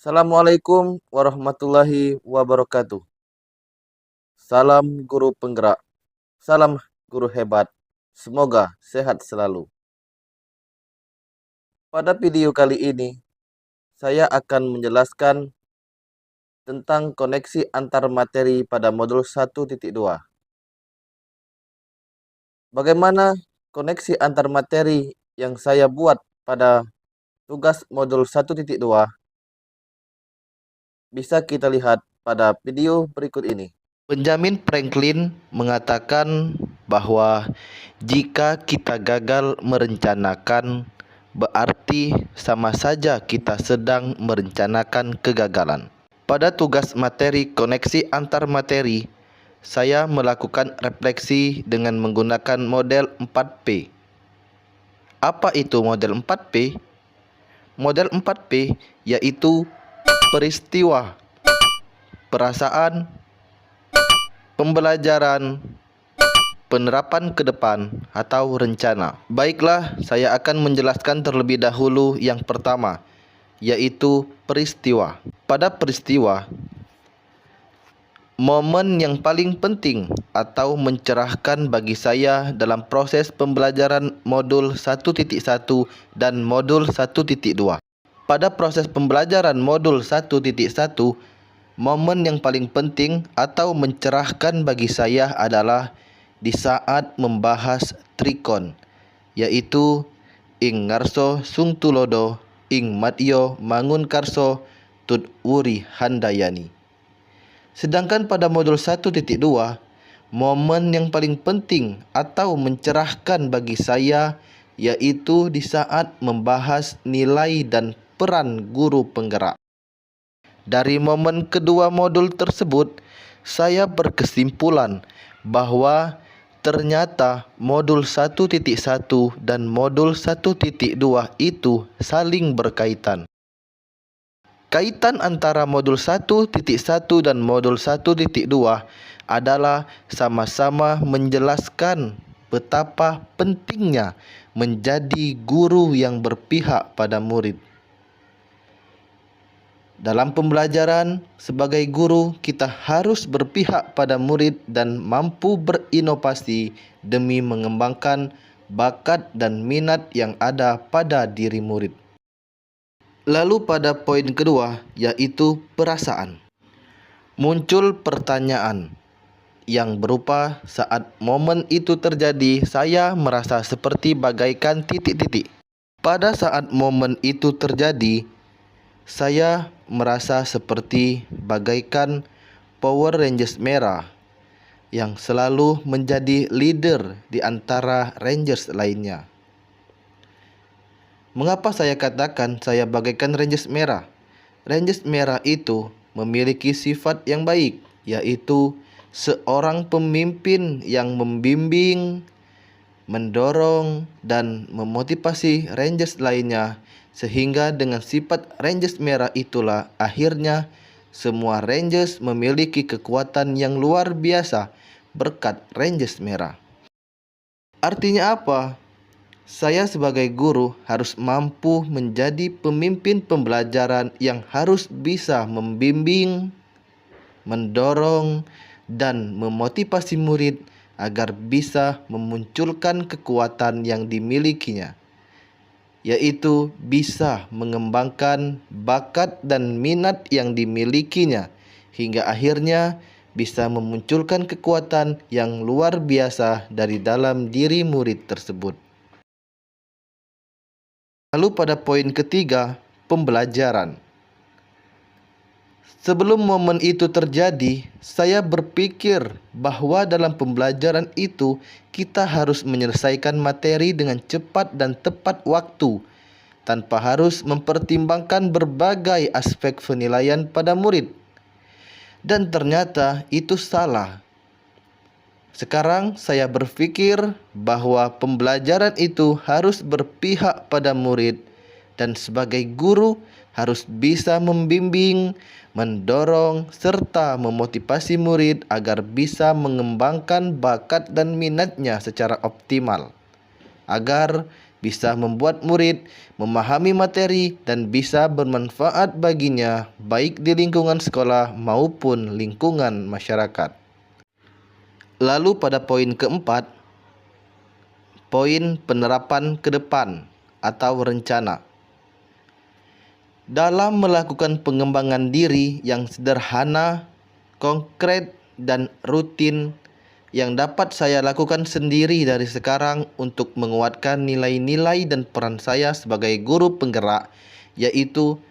Assalamualaikum warahmatullahi wabarakatuh. Salam guru penggerak, salam guru hebat. Semoga sehat selalu. Pada video kali ini, saya akan menjelaskan tentang koneksi antar materi pada modul 1.2. Bagaimana koneksi antar materi yang saya buat pada tugas modul 1.2 bisa kita lihat pada video berikut ini. Benjamin Franklin mengatakan bahwa jika kita gagal merencanakan, berarti sama saja kita sedang merencanakan kegagalan. Pada tugas materi koneksi antar materi, saya melakukan refleksi dengan menggunakan model 4P. Apa itu model 4P? Model 4P yaitu peristiwa, perasaan, pembelajaran, penerapan ke depan, atau rencana. Baiklah, saya akan menjelaskan terlebih dahulu yang pertama, yaitu peristiwa. Pada peristiwa, momen yang paling penting atau mencerahkan bagi saya dalam proses pembelajaran modul 1.1 dan modul 1.2. Pada proses pembelajaran modul 1.1, momen yang paling penting atau mencerahkan bagi saya adalah di saat membahas trikon, yaitu ing ngarso sung tulodo, ing matyo mangun karso, tut wuri handayani. Sedangkan pada modul 1.2, momen yang paling penting atau mencerahkan bagi saya yaitu di saat membahas nilai dan peran guru penggerak. Dari momen kedua modul tersebut, saya berkesimpulan bahwa ternyata modul 1.1 dan modul 1.2 itu saling berkaitan. Kaitan antara modul 1.1 dan modul 1.2 adalah sama-sama menjelaskan betapa pentingnya menjadi guru yang berpihak pada murid. Dalam pembelajaran, sebagai guru, kita harus berpihak pada murid dan mampu berinovasi demi mengembangkan bakat dan minat yang ada pada diri murid. Lalu pada poin kedua, yaitu perasaan. Muncul pertanyaan yang berupa saat momen itu terjadi, saya merasa seperti bagaikan titik-titik. Pada saat momen itu terjadi, saya merasa seperti bagaikan Power Rangers merah yang selalu menjadi leader di antara Rangers lainnya. Mengapa saya katakan saya bagaikan Rangers merah? Rangers merah itu memiliki sifat yang baik, yaitu seorang pemimpin yang membimbing, mendorong, dan memotivasi Rangers lainnya, sehingga dengan sifat Rangers merah itulah akhirnya semua Rangers memiliki kekuatan yang luar biasa berkat Rangers merah. Artinya apa? Saya sebagai guru harus mampu menjadi pemimpin pembelajaran yang harus bisa membimbing, mendorong, dan memotivasi murid agar bisa memunculkan kekuatan yang dimilikinya, yaitu bisa mengembangkan bakat dan minat yang dimilikinya, hingga akhirnya bisa memunculkan kekuatan yang luar biasa dari dalam diri murid tersebut. Lalu pada poin ketiga, pembelajaran. Sebelum momen itu terjadi, saya berpikir bahwa dalam pembelajaran itu kita harus menyelesaikan materi dengan cepat dan tepat waktu, tanpa harus mempertimbangkan berbagai aspek penilaian pada murid. Dan ternyata itu salah. Sekarang saya berpikir bahwa pembelajaran itu harus berpihak pada murid, dan sebagai guru harus bisa membimbing, mendorong, serta memotivasi murid agar bisa mengembangkan bakat dan minatnya secara optimal, agar bisa membuat murid memahami materi dan bisa bermanfaat baginya baik di lingkungan sekolah maupun lingkungan masyarakat. Lalu pada poin keempat, poin penerapan ke depan atau rencana. Dalam melakukan pengembangan diri yang sederhana, konkret, dan rutin yang dapat saya lakukan sendiri dari sekarang untuk menguatkan nilai-nilai dan peran saya sebagai guru penggerak, yaitu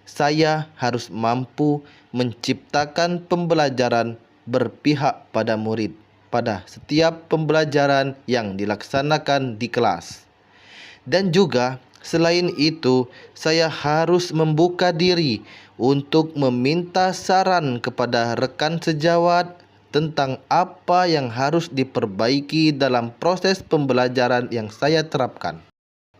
saya harus mampu menciptakan pembelajaran berpihak pada murid pada setiap pembelajaran yang dilaksanakan di kelas. Dan juga selain itu, saya harus membuka diri untuk meminta saran kepada rekan sejawat tentang apa yang harus diperbaiki dalam proses pembelajaran yang saya terapkan.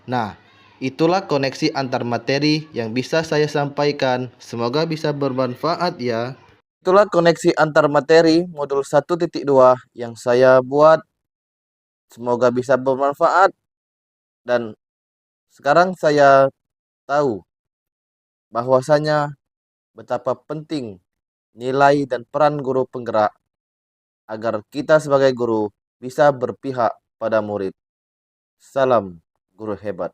Nah, itulah koneksi antar materi yang bisa saya sampaikan. Semoga bisa bermanfaat ya. Itulah koneksi antar materi modul 1.2 yang saya buat. Semoga bisa bermanfaat dan sekarang saya tahu bahwasanya betapa penting nilai dan peran guru penggerak agar kita sebagai guru bisa berpihak pada murid. Salam guru hebat.